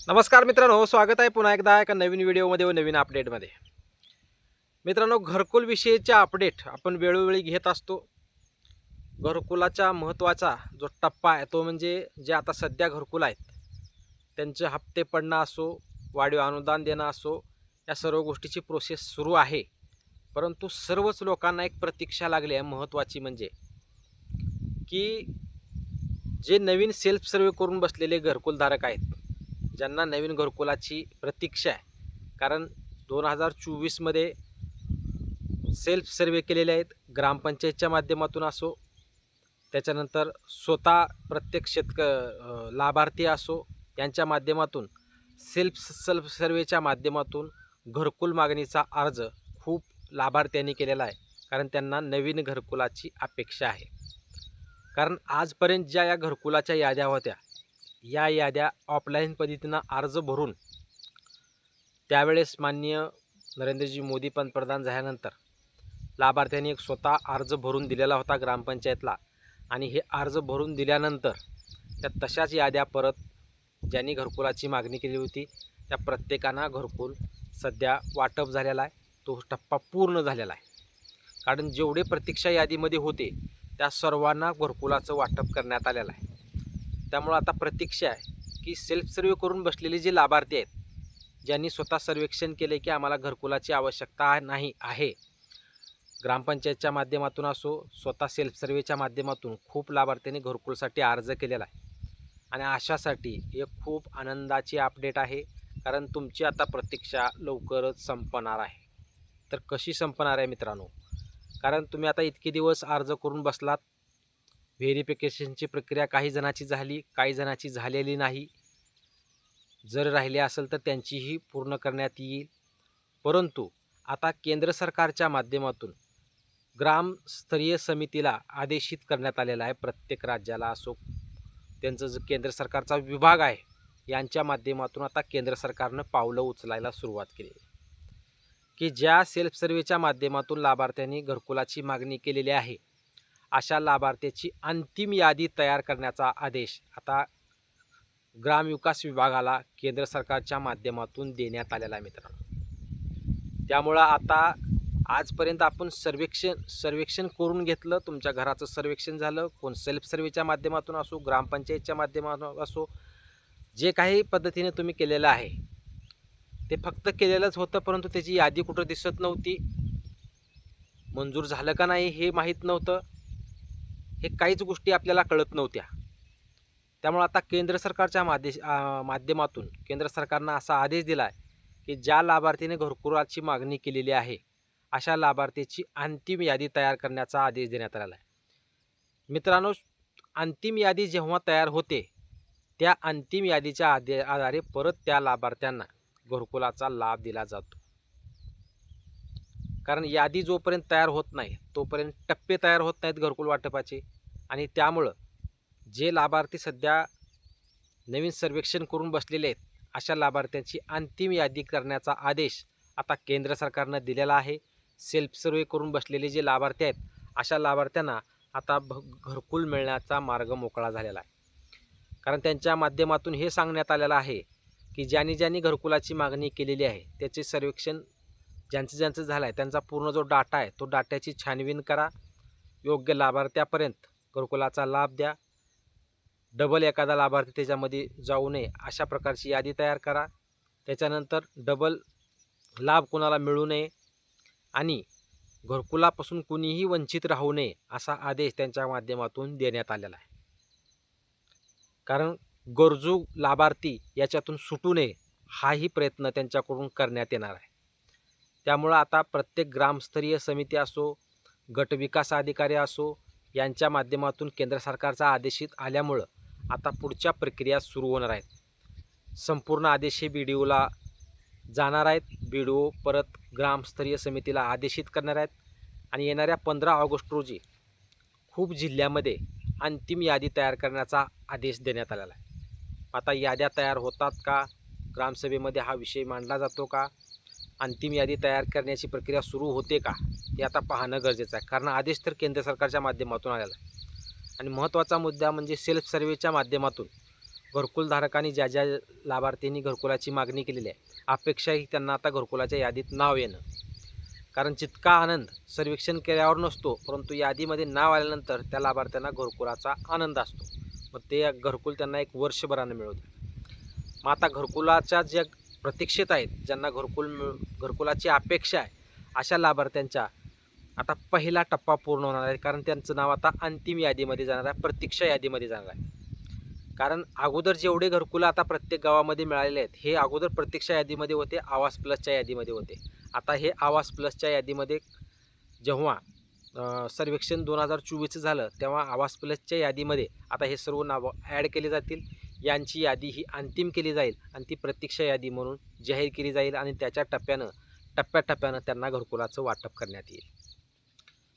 नमस्कार मित्रांनो, स्वागत आहे पुन्हा एकदा एका नवीन व्हिडिओमध्ये व नवीन अपडेटमध्ये. मित्रांनो, घरकुल विषयीचे अपडेट आपण वेळोवेळी घेत असतो. घरकुलाचा महत्त्वाचा जो टप्पा आहे तो म्हणजे जे आता सध्या घरकुल आहेत त्यांचे हप्ते पडणं असो, वाढीव अनुदान देणं असो, या सर्व गोष्टीची प्रोसेस सुरू आहे. परंतु सर्वच लोकांना एक प्रतीक्षा लागली आहे महत्त्वाची, म्हणजे की जे नवीन सेल्फ सर्व्हे करून बसलेले घरकुलधारक आहेत, ज्यांना नवीन घरकुलाची प्रतीक्षा आहे. कारण 2024मध्ये सेल्फ सर्वे केलेले आहेत, ग्रामपंचायतच्या माध्यमातून असो, त्याच्यानंतर स्वतः प्रत्येक लाभार्थी असो, यांच्या माध्यमातून सेल्फ सर्वेच्या माध्यमातून घरकुल मागणीचा अर्ज खूप लाभार्थ्यांनी केलेला आहे. कारण त्यांना नवीन घरकुलाची अपेक्षा आहे. कारण आजपर्यंत ज्या या घरकुलाच्या याद्या होत्या, या याद्या ऑफलाईन पद्धतीनं अर्ज भरून त्यावेळेस माननीय नरेंद्रजी मोदी पंतप्रधान झाल्यानंतर लाभार्थ्यांनी एक स्वतः अर्ज भरून दिलेला होता ग्रामपंचायतला. आणि हे अर्ज भरून दिल्यानंतर त्या तशाच याद्या परत ज्यांनी घरकुलाची मागणी केली होती त्या प्रत्येकांना घरकुल सध्या वाटप झालेला आहे. तो टप्पा पूर्ण झालेला आहे. कारण जेवढे प्रतीक्षा यादीमध्ये होते त्या सर्वांना घरकुलाचं वाटप करण्यात आलेलं आहे. त्यामुळं आता प्रतीक्षा आहे की सेल्फ सर्वे करून बसलेले जे लाभार्थी आहेत, ज्यांनी स्वतः सर्वेक्षण केले की आम्हाला घरकुलाची आवश्यकता नाही आहे, ग्रामपंचायतच्या माध्यमातून असो, स्वतः सेल्फ सर्वेच्या माध्यमातून खूप लाभार्थ्यांनी घरकुलसाठी अर्ज केलेला आहे. आणि अशासाठी एक खूप आनंदाची अपडेट आहे. कारण तुमची आता प्रतीक्षा लवकरच संपणार आहे. तर कशी संपणार आहे मित्रांनो? कारण तुम्ही आता इतके दिवस अर्ज करून बसलात. व्हेरिफिकेशनची प्रक्रिया काही जणांची झाली, काही जणांची झालेली नाही. जर राहिले असेल तर त्यांचीही पूर्ण करण्यात येईल. परंतु आता केंद्र सरकारच्या माध्यमातून ग्रामस्तरीय समितीला आदेशित करण्यात आलेला आहे. प्रत्येक राज्याला असो, त्यांचं जो केंद्र सरकारचा विभाग आहे, यांच्या माध्यमातून आता केंद्र सरकारनं पावलं उचलायला सुरुवात केली आहे. की ज्या सेल्फ सर्वेच्या माध्यमातून लाभार्थ्यांनी घरकुलाची मागणी केलेली आहे, अशा लाभार्थ्याची अंतिम यादी तयार करण्याचा आदेश आता ग्रामविकास विभागाला केंद्र सरकारच्या माध्यमातून देण्यात आलेला आहे मित्रांनो. त्यामुळं आता आजपर्यंत आपण सर्वेक्षण करून घेतलं, तुमच्या घराचं सर्वेक्षण झालं, कोण सेल्फ सर्वेच्या माध्यमातून असो, ग्रामपंचायतच्या माध्यमातून असो, जे काही पद्धतीने तुम्ही केलेलं आहे ते फक्त केलेलंच होतं. परंतु त्याची यादी कुठं दिसत नव्हती, मंजूर झालं का नाही हे माहीत नव्हतं, हे काहीच गोष्टी आपल्याला कळत नव्हत्या. त्यामुळे आता केंद्र सरकारच्या माध्यमातून केंद्र सरकारनं असा आदेश दिला आहे की ज्या लाभार्थीने घरकुलाची मागणी केलेली आहे अशा लाभार्थीची अंतिम यादी तयार करण्याचा आदेश देण्यात आलेला आहे. मित्रांनो, अंतिम यादी जेव्हा तयार होते त्या अंतिम यादीच्या आधारे परत त्या लाभार्थ्यांना घरकुलाचा लाभ दिला जातो. कारण यादी जोपर्यंत तयार होत नाही तोपर्यंत टप्पे तयार होत नाहीत घरकुल वाटपाचे. आणि त्यामुळं जे लाभार्थी सध्या नवीन सर्वेक्षण करून बसलेले आहेत अशा लाभार्थ्यांची अंतिम यादी करण्याचा आदेश आता केंद्र सरकारनं दिलेला आहे. सेल्फ सर्वे करून बसलेले जे लाभार्थी आहेत अशा लाभार्थ्यांना आता घरकुल मिळण्याचा मार्ग मोकळा झालेला आहे. कारण त्यांच्या माध्यमातून हे सांगण्यात आलेलं आहे की ज्यांनी घरकुलाची मागणी केलेली आहे त्याचे सर्वेक्षण ज्यांचं झालं आहे त्यांचा पूर्ण जो डाटा आहे तो डाट्याची छानबीन करा, योग्य लाभार्थ्यापर्यंत घरकुलाचा लाभ द्या. डबल एखादा लाभार्थी त्याच्यामध्ये जाऊ नये अशा प्रकारची यादी तयार करा. त्याच्यानंतर डबल लाभ कोणाला मिळू नये आणि घरकुलापासून कुणीही वंचित राहू नये असा आदेश त्यांच्या माध्यमातून देण्यात आलेला आहे. कारण गरजू लाभार्थी याच्यातून सुटू नये हाही प्रयत्न त्यांच्याकडून करण्यात येणार आहे. त्यामुळं आता प्रत्येक ग्रामस्तरीय समिती असो, गटविकास अधिकारी असो, यांच्या माध्यमातून केंद्र सरकारचा आदेशित आल्यामुळं आता पुढच्या प्रक्रिया सुरू होणार आहेत. संपूर्ण आदेश हे BDOला जाणार आहेत. BDO परत ग्रामस्तरीय समितीला आदेशित करणार आहेत. आणि येणाऱ्या 15 ऑगस्ट रोजी खूप जिल्ह्यामध्ये अंतिम यादी तयार करण्याचा आदेश देण्यात आलेला आहे. आता याद्या तयार होतात का, ग्रामसभेमध्ये हा विषय मांडला जातो का, अंतिम यादी तयार करण्याची प्रक्रिया सुरू होते का, हे आता पाहणं गरजेचं आहे. कारण आदेश तर केंद्र सरकारच्या माध्यमातून आलेला आहे. आणि महत्त्वाचा मुद्दा म्हणजे सेल्फ सर्वेच्या माध्यमातून घरकुलधारकांनी ज्या ज्या लाभार्थ्यांनी घरकुलाची मागणी केलेली आहे, अपेक्षा ही त्यांना आता घरकुलाच्या यादीत नाव येणं. कारण जितका आनंद सर्वेक्षण केल्यावर नसतो, परंतु यादीमध्ये नाव आल्यानंतर त्या लाभार्थ्यांना घरकुलाचा आनंद असतो. मग ते घरकुल त्यांना एक वर्षभरानं मिळू द्या. मग आता घरकुलाच्या ज्या प्रतीक्षेत आहेत, ज्यांना घरकुलाची अपेक्षा आहे, अशा लाभार्थ्यांच्या आता पहिला टप्पा पूर्ण होणार आहे. कारण त्यांचं नाव आता अंतिम यादीमध्ये जाणार आहे, प्रतीक्षा यादीमध्ये जाणार आहे. कारण अगोदर जेवढे घरकुलं आता प्रत्येक गावामध्ये मिळालेले आहेत, हे अगोदर प्रतीक्षा यादीमध्ये होते, आवास प्लसच्या यादीमध्ये होते. आता हे आवास प्लसच्या यादीमध्ये जेव्हा सर्वेक्षण 2024चं झालं, तेव्हा आवास प्लसच्या यादीमध्ये आता हे सर्व नावं ॲड केली जातील. यांची यादी ही अंतिम केली जाईल आणि ती प्रतीक्षा यादी म्हणून जाहीर केली जाईल आणि त्याच्या टप्प्याटप्प्यानं त्यांना घरकुलाचं वाटप करण्यात येईल.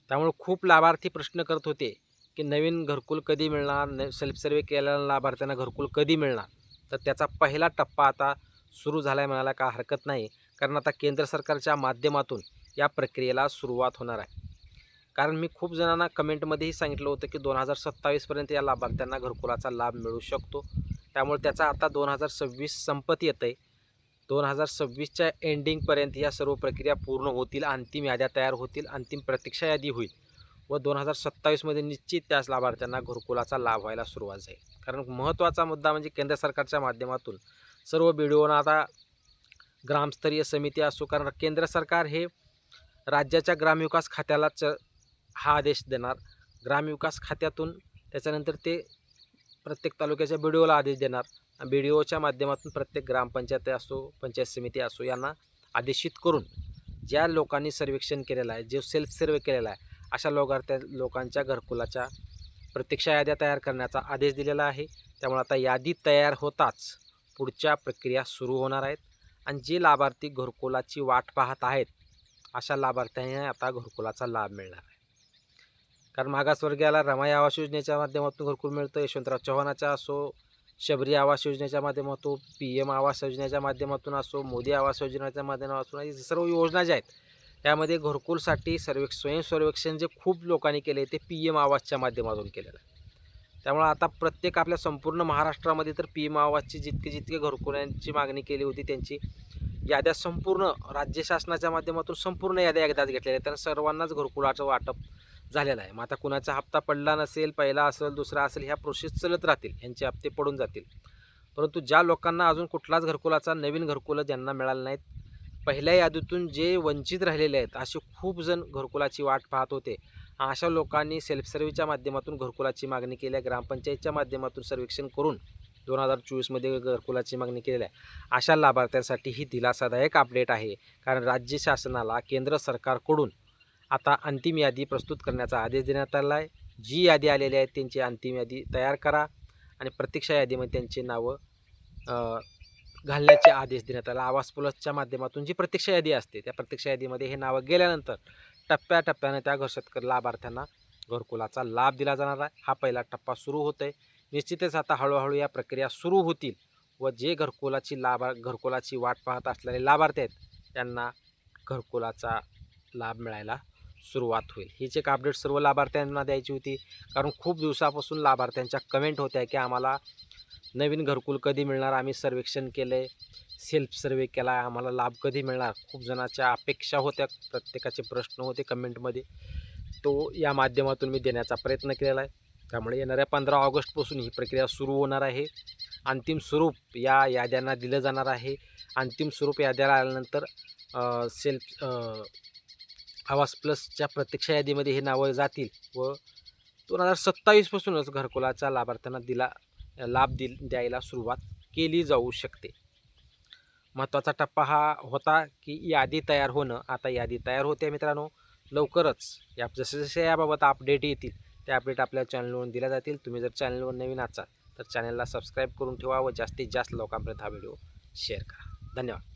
त्यामुळे खूप लाभार्थी प्रश्न करत होते की नवीन घरकुल कधी मिळणार, सेल्फ सर्वे केलेल्या लाभार्थ्यांना घरकुल कधी मिळणार. तर त्याचा पहिला टप्पा आता सुरू झाला आहे म्हणायला का हरकत नाही. कारण आता केंद्र सरकारच्या माध्यमातून या प्रक्रियेला सुरुवात होणार आहे. कारण मी खूप जणांना कमेंटमध्येही सांगितलं होतं की 2027पर्यंत या लाभार्थ्यांना घरकुलाचा लाभ मिळू शकतो. त्यामुळे त्याचा आता 2026 संपत येतं आहे. 2026च्या एंडिंगपर्यंत या सर्व प्रक्रिया पूर्ण होतील, अंतिम याद्या तयार होतील, अंतिम प्रतीक्षा यादी होईल व 2027मध्ये निश्चित त्याच लाभार्थ्यांना घरकुलाचा लाभ व्हायला सुरुवात जाईल. कारण महत्त्वाचा मुद्दा म्हणजे केंद्र सरकारच्या माध्यमातून सर्व BDOना आता ग्रामस्तरीय समिती असो, कारण केंद्र सरकार हे राज्याच्या ग्रामविकास खात्यालाच हा आदेश देणार. ग्रामविकास खात्यातून त्याच्यानंतर ते प्रत्येक तालुक्याच्या BDOला आदेश देणार. BDOच्या माध्यमातून प्रत्येक ग्रामपंचायत असो, पंचायत समिती असो, यांना आदेशित करून ज्या लोकांनी सर्वेक्षण केलेलं आहे, जे सेल्फ सर्वे केलेला आहे, अशा लोकांच्या घरकुलाच्या प्रतीक्षा याद्या तयार करण्याचा आदेश दिलेला आहे. त्यामुळे आता यादी तयार होताच पुढच्या प्रक्रिया सुरू होणार आहेत आणि जे लाभार्थी घरकुलाची वाट पाहत आहेत, अशा लाभार्थ्यांना आता घरकुलाचा लाभ मिळणार आहे. कारण मागासवर्गीयाला रमाई आवास योजनेच्या माध्यमातून घरकुल मिळतं, यशवंतराव चव्हाणाच्या असो, शबरी आवास योजनेच्या माध्यमातून, PM आवास योजनेच्या माध्यमातून असो, मोदी आवास योजनेच्या माध्यमातून, ही सर्व योजना ज्या आहेत त्यामध्ये घरकुलसाठी स्वयंसर्वेक्षण जे खूप लोकांनी केले ते PM आवासच्या माध्यमातून केलेलं आहे. त्यामुळे आता प्रत्येक आपल्या संपूर्ण महाराष्ट्रामध्ये तर PM आवासची जितके घरकुलांची मागणी केली होती त्यांची याद्या संपूर्ण राज्य शासनाच्या माध्यमातून संपूर्ण याद्या एकदाच घेतलेल्या आहेत. त्यांना सर्वांनाच घरकुलाचं वाटप झालेलं आहे. मग आता कुणाचा हप्ता पडला नसेल, पहिला असेल, दुसरा असेल, ह्या प्रोसेस चालत राहतील, यांचे हप्ते पडून जातील. परंतु ज्या लोकांना अजून कुठलाच घरकुलाचा नवीन घरकुलं ज्यांना मिळालं नाहीत, पहिल्या यादीतून जे वंचित राहिलेले आहेत, असे खूप जण घरकुलाची वाट पाहत होते, अशा लोकांनी सेल्फ सर्व्हेच्या माध्यमातून घरकुलाची मागणी केली आहे. ग्रामपंचायतच्या माध्यमातून सर्वेक्षण करून 2024मध्ये घरकुलाची मागणी केलेली आहे. अशा लाभार्थ्यांसाठी ही दिलासादायक अपडेट आहे. कारण राज्य शासनाला केंद्र सरकारकडून आता अंतिम यादी प्रस्तुत करण्याचा आदेश देण्यात आला आहे. जी यादी आलेली आहे त्यांची अंतिम यादी तयार करा आणि प्रतीक्षा यादीमध्ये त्यांची नावं घालण्याचे आदेश देण्यात आला. आवास प्लसच्या माध्यमातून जी प्रतीक्षा यादी असते, त्या प्रतीक्षा यादीमध्ये हे नावं गेल्यानंतर टप्प्याटप्प्यानं त्या शेतकरी लाभार्थ्यांना घरकुलाचा लाभ दिला जाणार आहे. हा पहिला टप्पा सुरू होत आहे. निश्चितच आता हळूहळू या प्रक्रिया सुरू होतील व जे घरकुलाची वाट पाहत असलेले लाभार्थी आहेत त्यांना घरकुलाचा लाभ मिळायला सुरुवात होईल. हीच एक अपडेट सर्व लाभार्थ्यांना द्यायची होती. कारण खूप दिवसापासून लाभार्थ्यांच्या कमेंट होत्या की आम्हाला नवीन घरकुल कधी मिळणार, आम्ही सर्वेक्षण केलं आहे, सेल्फ सर्वे केला आहे, आम्हाला लाभ कधी मिळणार. खूप जणांच्या अपेक्षा होत्या, प्रत्येकाचे प्रश्न होते कमेंटमध्ये. तो या माध्यमातून मी देण्याचा प्रयत्न केलेला आहे. त्यामुळे येणाऱ्या 15 ऑगस्टपासून ही प्रक्रिया सुरू होणार आहे. अंतिम स्वरूप या याद्यांना दिलं जाणार आहे. अंतिम स्वरूप याद्याला आल्यानंतर आवास प्लसच्या प्रतीक्षा यादीमध्ये हे नावं जातील व 2027पासूनच घरकुलाच्या लाभार्थ्यांना लाभ द्यायला सुरुवात केली जाऊ शकते. महत्त्वाचा टप्पा हा होता की यादी तयार होणं. आता यादी तयार होते मित्रांनो. लवकरच जसे याबाबत अपडेट येतील ते अपडेट आपल्या चॅनलवरून दिल्या जातील. तुम्ही जर चॅनलवर नवीन असाल तर चॅनलला सबस्क्राईब करून ठेवा व जास्तीत जास्त लोकांपर्यंत हा व्हिडिओ शेअर करा. धन्यवाद.